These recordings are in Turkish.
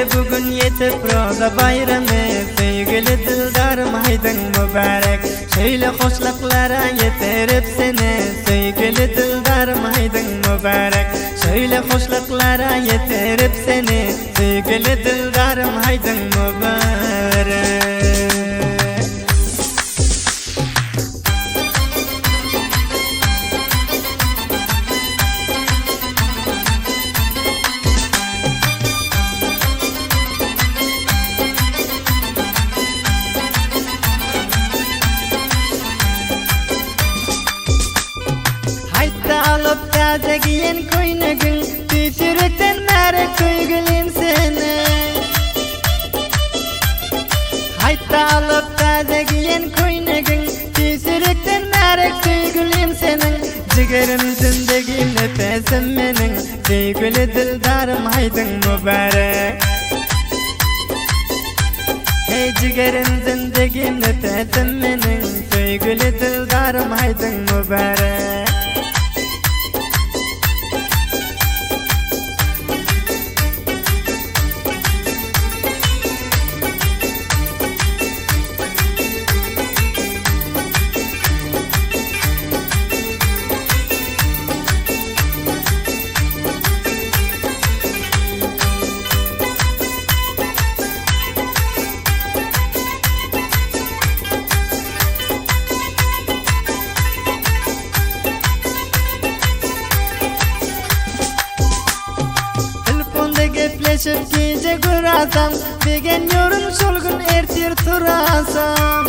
Geldi bugün yetip roza bayramı, sevgili dildarım haydın mübarek. Şöyle hoşluklara yetirip seni, sevgili dildarım haydın mübarek. Şöyle hoşluklara yetirip seni, sevgili dildarım haydın mübarek. Alıp taze giyen koynugun, tüsürükten nere köygülüm seni. Hayta alıp taze giyen koynugun, tüsürükten nere köygülüm senin. Cigerim zindegim nefesim menin, sevgili dildarım haydın mübarek. Hey cigerim zindegim nefesim menin, sevgili dildarım haydın mübarek. Gepleşip gece kurasam, degen yorum solgun ertir turasam.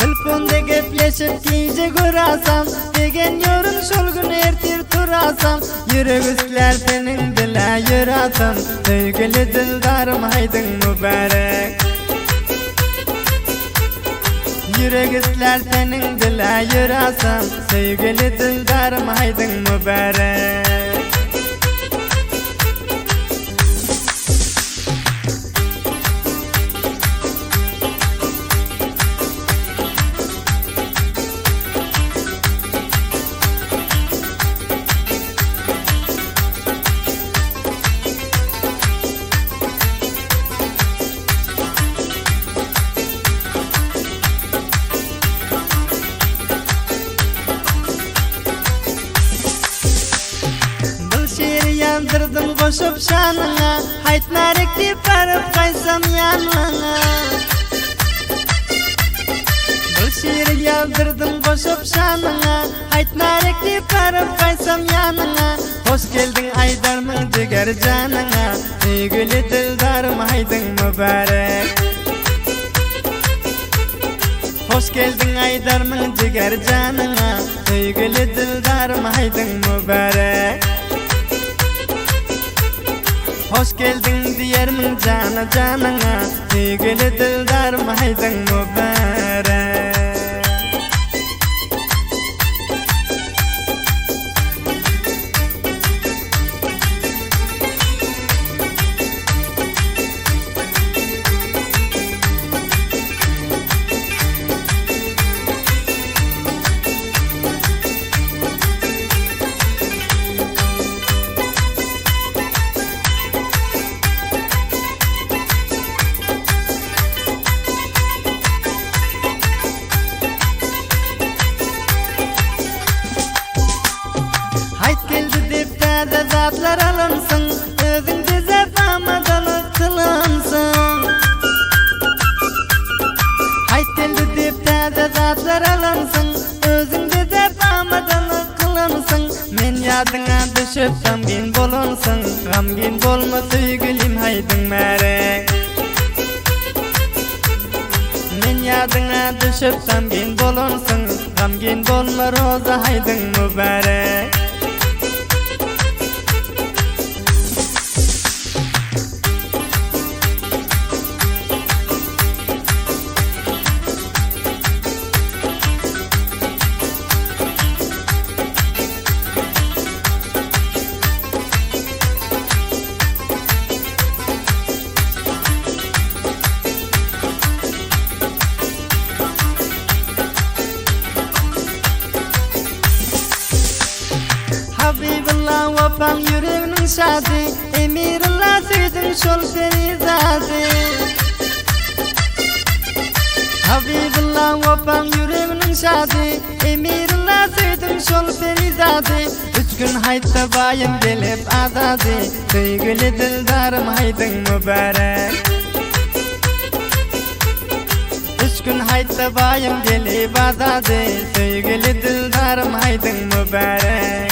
Telefonda gepleşip gece kurasam, degen yorum solgun ertir turasam. Yürek üstler senin dile yürasam, sevgili dildarım haydın mübarek. Yürek üstler senin dile yürasam, sevgili dildarım haydın mübarek. Yandırdım koşup şanına, haytnarik deyip varıp kaysam yanına. Bu şiiri yazdırdım koşup şanına, haytnarik deyip varıp kaysam yanına. Hoş geldin aydarmın diger canına, sevgili dildarım haydın mübarek. Hoş geldin aydarmın diger canına, sevgili dildarım haydın mübarek. Hoş geldin diyermin cana canına, sevgili dildarım haydın mübarek. Zatlar alınsın, özün bize famadanı kılınsın. Hayt geldi deyip taze zatlar alınsın, özün bize famadanı kılınsın. Men yadına düşüp gamgin bolunsun, gamgin bolma sevgilim haydın mübarek. Men yadına düşüp gamgin bolunsun, gamgin bolma roza haydın mübarek. Habibullah vafam yüreğinin şadi, emirim sevdim şol Ferizade Habibullah vefam yüreğimin şadi Emirullah sevdim şol Ferizade Üç gün haytta bayım gelip azade Sevgili dildarım haydın mübarek Üç gün haytta bayım gelip azade Sevgili dildarım haydın mübarek